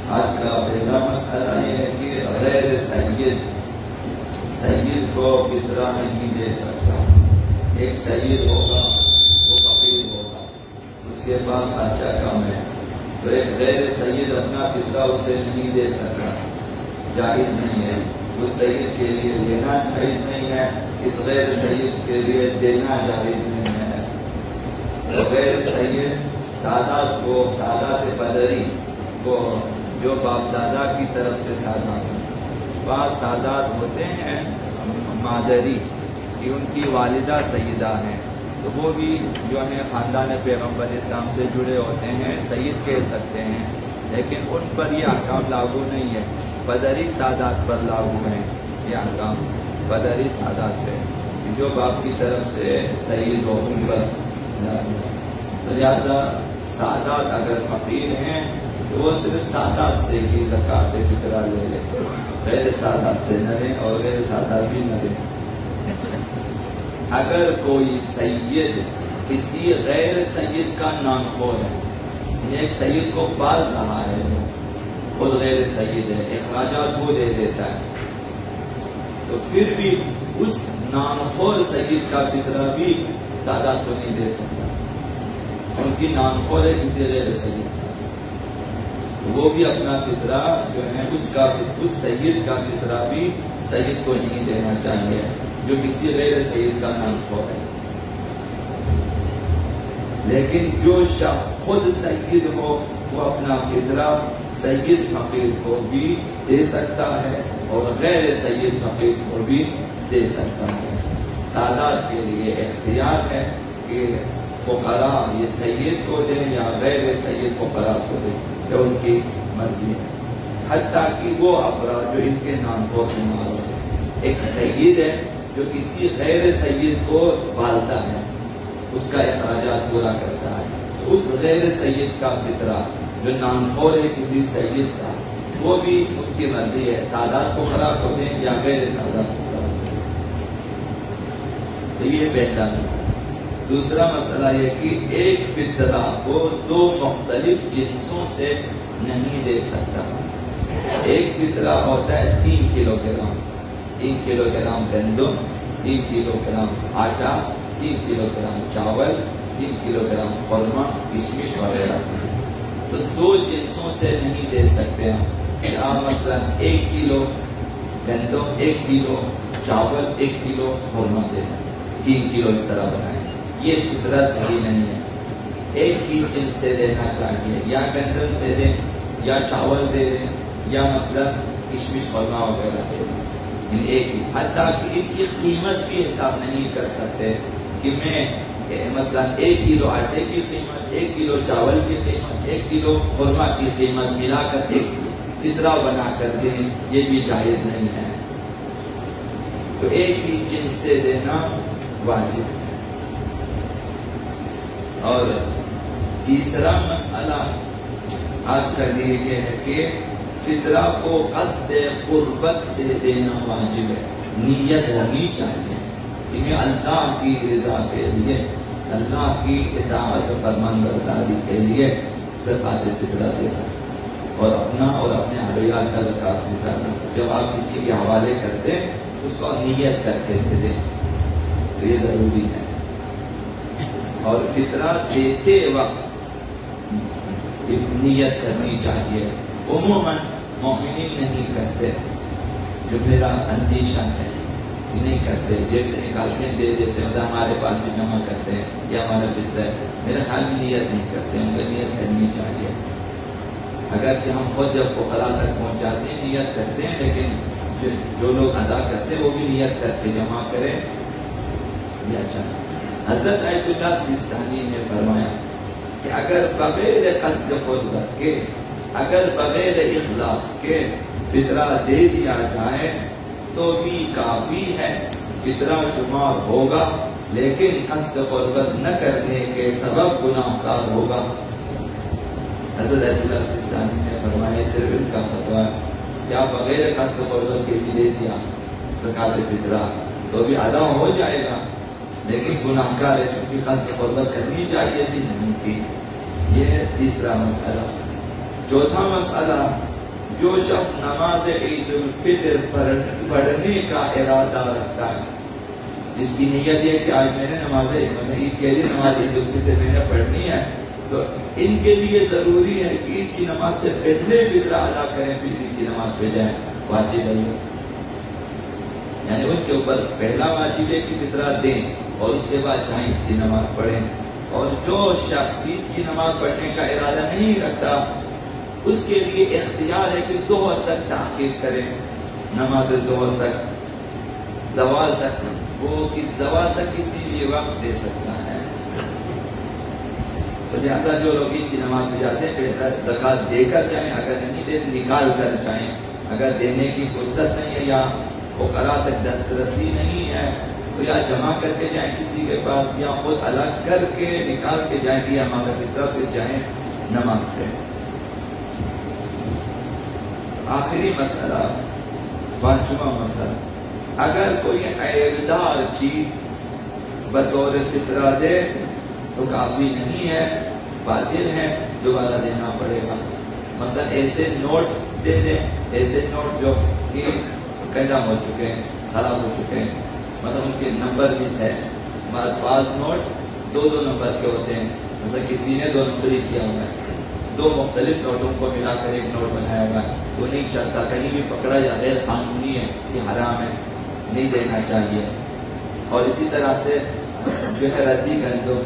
آج کا پہلا مسئلہ یہ ہے کہ غیر سید کو فطرہ نہیں دے سکتا. ایک سید ہوگا وہ فقیر ہوگا, اس کے پاس خرچہ کم ہے, تو ایک غیر سید اپنا فطرہ اسے نہیں دے سکتا, جائز نہیں ہے. اس سید کے لیے لینا جائز نہیں ہے, اس غیر سید کے لیے دینا جائز نہیں ہے. غیر سید سادات کو, سادات بدری کو جو باپ دادا کی طرف سے سادات ہیں, بعض سادات ہوتے ہیں مادری کہ ان کی والدہ سیدہ ہیں, تو وہ بھی جو ہے خاندان پیغمبر اسلام سے جڑے ہوتے ہیں, سید کہہ سکتے ہیں, لیکن ان پر یہ احکام لاگو نہیں ہے. بدری سادات پر لاگو ہیں یہ احکام, بدری سادات پہ جو باپ کی طرف سے سید ہو ان پر لاگو ہے. تو لہٰذا سادات اگر فقیر ہیں تو وہ صرف سادات سے ہی زکوٰۃ فطرہ لے لیں, غیر سادات سے نہ لیں اور غیر سادات بھی نہ لیں. اگر کوئی سید کسی غیر سید کا نام خور ہے, ایک سید کو پال رہا ہے, خود غیر سید ہے, اخراجات وہ دے دیتا ہے, تو پھر بھی اس نام خور سید کا فطرہ بھی سادات کو نہیں دے سکتا. ان کی نام خور ہے کسی غیر سید, وہ بھی اپنا فطرہ جو ہے اس سید کا فطرہ بھی سید کو نہیں دینا چاہیے جو کسی غیر سید کا نام خور ہے. لیکن جو شخص خود سید ہو وہ اپنا فطرہ سید فقیر کو بھی دے سکتا ہے اور غیر سید فقیر کو بھی دے سکتا ہے. سادات کے لیے اختیار ہے کہ فقراء یہ سید کو دیں یا غیر سید فقراء کو دیں, یہ ان کی مرضی ہے. حتیٰ کہ وہ افراد جو ان کے نام خور شمار ہوتے ہیں, ایک سید ہے جو کسی غیر سید کو پالتا ہے, اس کا اخراجات پورا کرتا ہے, تو اس غیر سید کا فطرہ جو نام خور ہے کسی سید کا, وہ بھی اس کی مرضی ہے سادات فقراء کو دیں یا غیر سادات فقراء کو دیں. تو یہ پہلا مسئلہ. دوسرا مسئلہ یہ کہ ایک فطرہ کو دو مختلف جنسوں سے نہیں دے سکتا. ایک فطرہ ہوتا ہے 3 کلو گرام, 3 کلو گرام گندم, 3 کلو گرام آٹا, 3 کلو گرام چاول, 3 کلو گرام خورما, کشمش وغیرہ. تو دو جنسوں سے نہیں دے سکتے ہم. آپ مثلا 1 کلو گندم, 1 کلو چاول, 1 کلو خورما دیں, 3 کلو اس طرح بنائیں, یہ فطرہ صحیح نہیں ہے. ایک ہی جنس سے دینا چاہیے, یا گندم سے دیں یا چاول دے دیں یا مثلا کشمش خورما وغیرہ دے دیں, ان ایک ہی. حتیٰ کہ ان کی قیمت بھی حساب نہیں کر سکتے کہ میں مثلا 1 کلو آٹے کی قیمت, 1 کلو چاول کی قیمت, 1 کلو خورما کی قیمت ملا کر ایک فطرہ بنا کر دیں, یہ بھی جائز نہیں ہے. تو ایک ہی جنس سے دینا واجب ہے. اور تیسرا مسئلہ آپ کا یہ ہے کہ فطرہ کو قصد قربت سے دینا واجب ہے. نیت ہونی چاہیے کہ میں اللہ کی رضا کے لیے, اللہ کی اطاعت و فرمان برداری کے لیے زکوٰۃ فطرہ دینا اور اپنا اور اپنے اہلیات کا زکوٰۃ فطرہ دینا. جب آپ کسی کے حوالے کرتے ہیں اس کو نیت کر کے دے دیں, یہ ضروری ہے. اور فطرہ دیتے وقت نیت کرنی چاہیے. عموماً مومنین نہیں کرتے, جو میرا اندیشہ ہے نہیں کرتے, جیب سے نکالتے ہیں دے دیتے ہیں, ہمارے پاس بھی جمع کرتے ہیں, یہ ہمارا فطرہ ہے. میرے خیال میں نیت نہیں کرتے, ان کو نیت کرنی چاہیے. اگرچہ ہم خود جب فقراء تک پہنچاتے ہیں نیت کرتے ہیں, لیکن جو لوگ ادا کرتے ہیں وہ بھی نیت کر کے جمع کریں. یہ اچھا. حضرت آیت اللہ سیستانی نے فرمایا کہ اگر بغیر قصد قربت کے, اگر بغیر اخلاص کے فطرہ دے دیا جائے تو بھی کافی ہے, فطرہ شمار ہوگا, لیکن قصد قربت نہ کرنے کے سبب گناہ گار ہوگا. حضرت آیت اللہ سیستانی نے فرمایا, صرف ان کا فتویٰ ہے کہ آپ بغیر قصد قربت کے بھی دے دیا زکوٰۃ فطرہ تو بھی ادا ہو جائے گا, لیکن گناہ گار ہے چونکہ قصد قربت کرنی چاہیے تھی, نہیں کی. یہ تیسرا مسئلہ. چوتھا مسئلہ جو شخص نماز عید الفطر پڑھنے کا ارادہ رکھتا ہے، جس کی نیت ہے کہ آج میں نے نماز عید کے دن نماز عید الفطر میں نے پڑھنی ہے، تو ان کے لیے ضروری ہے کہ عید کی نماز سے پہلے فطرہ ادا کریں، پھر عید کی نماز پہ جائیں، واجب ہے، یعنی ان کے اوپر پہلا واجب ہے کہ فطرہ دیں اور اس کے بعد جائیں عید کی نماز پڑھیں۔ اور جو شخص عید کی نماز پڑھنے کا ارادہ نہیں رکھتا، اس کے لیے اختیار ہے کہ ظہر تک تاخیر کرے، نماز ظہر تک، زوال تک، وہ زوال تک کسی بھی وقت دے سکتا ہے۔ تو لہٰذا جو لوگ عید کی نماز پہ جاتے ہیں زکوٰۃ دے کر جائیں، اگر نہیں دے نکال کر جائیں، اگر دینے کی فرصت نہیں ہے یا فقراء تک دسترسی نہیں ہے تو یا جمع کر کے جائیں کسی کے پاس، یا خود الگ کر کے نکال کے جائیں کہ ہمارا فطرہ، پھر جائیں نماز پہ۔ آخری مسئلہ، پانچواں مسئلہ، اگر کوئی عیبدار چیز بطور فطرہ دے تو کافی نہیں ہے، باطل ہے، دوبارہ دینا پڑے گا۔ مثلا ایسے نوٹ دے دیں، ایسے نوٹ جو کہ کنڈم ہو چکے ہیں، خراب ہو چکے ہیں، مثلا ان کے نمبر مس ہے، بعض نوٹس 2 نمبر کے ہوتے ہیں، مثلا کسی نے 2 نمبر ہی کیا ہوا ہے، 2 مختلف نوٹوں کو ملا کر ایک نوٹ بنایا ہوا ہے، وہ نہیں چلتا، کہیں بھی پکڑا جا غیر قانونی ہے، یہ حرام ہے، نہیں دینا چاہیے۔ اور اسی طرح سے جو ہے ردی گندم،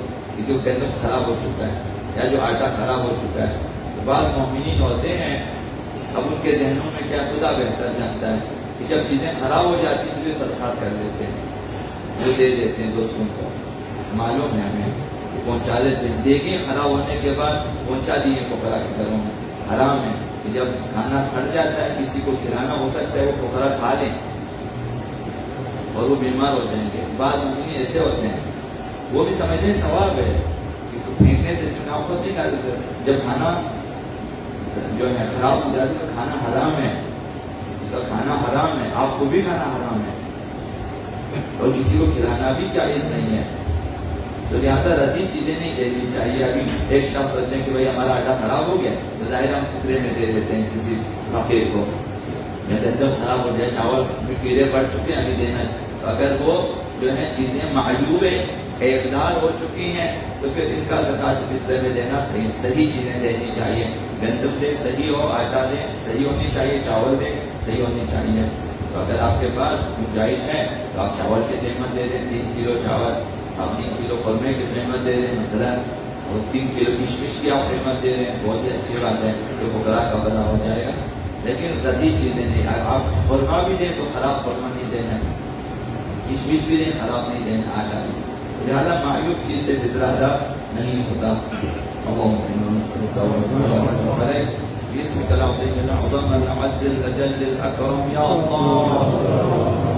جو گندم خراب ہو چکا ہے یا جو آٹا خراب ہو چکا ہے، بعض مومنین ہوتے ہیں، اب ان کے ذہنوں میں کیا خدا بہتر جانتا ہے کہ جب چیزیں خراب ہو جاتی ہیں تو یہ صدقات کر دیتے ہیں، وہ دے دیتے ہیں دوستوں کو، معلوم ہے ہمیں، پہنچا دیتے ہیں، دیکھیں خراب ہونے کے بعد پہنچا دیے فقراء کے گھروں میں۔ حرام ہے کہ جب کھانا سڑ جاتا ہے کسی کو کھلانا، ہو سکتا ہے وہ فقراء کھا لیں اور وہ بیمار ہو جائیں گے۔ بعض مومنین ایسے ہوتے ہیں، وہ بھی سمجھتے ہیں ثواب ہے کہ پھینکنے سے چناؤ خود نہیں کھاتے، جب کھانا جو ہے خراب ہو جاتی تو کھانا حرام ہے، اس کا کھانا حرام ہے، آپ کو بھی کھانا حرام ہے اور کسی کو کھلانا بھی جائز نہیں ہے۔ تو لہٰذا ردی چیزیں نہیں دینی چاہیے۔ ابھی ایک شخص سوچتے ہیں کہ بھائی ہمارا آٹا خراب ہو گیا تو ظاہر ہم فطرے میں دے دیتے ہیں کسی فقیر کو، یا گندم خراب ہو جائے، چاول میں کیڑے پڑ چکے ہیں ابھی دینا ہے، تو اگر وہ جو ہے چیزیں معیوب ہیں، عیبدار ہو چکی ہیں، تو پھر ان کا زکوٰۃ فطرے میں دینا صحیح چیزیں دینی چاہیے، گندم دیں صحیح ہو، آٹا دیں صحیح ہونی چاہیے، چاول دیں صحیح ہونی چاہیے۔ تو اگر آپ کے پاس گنجائش ہے تو آپ چاول کی قیمت دے دیں، 3 کلو چاول، آپ 3 کلو خورمے کی قیمت دے دیں، مثلا اور 3 کلو کشمش کی آپ قیمت دے دیں، بہت ہی اچھی بات ہے، تو فقراء کا بھلا ہو جائے گا۔ لیکن ردی چیزیں نہیں، آپ خورما بھی دیں تو خراب خورما نہیں دینا، کشمش بھی دیں خراب نہیں دینا، آٹا بھی، لہٰذا معیوب چیز سے فطرہ ادا نہیں ہوتا۔ بسم الله العظيم الأعظم الأعز الأجل الأكرم يا الله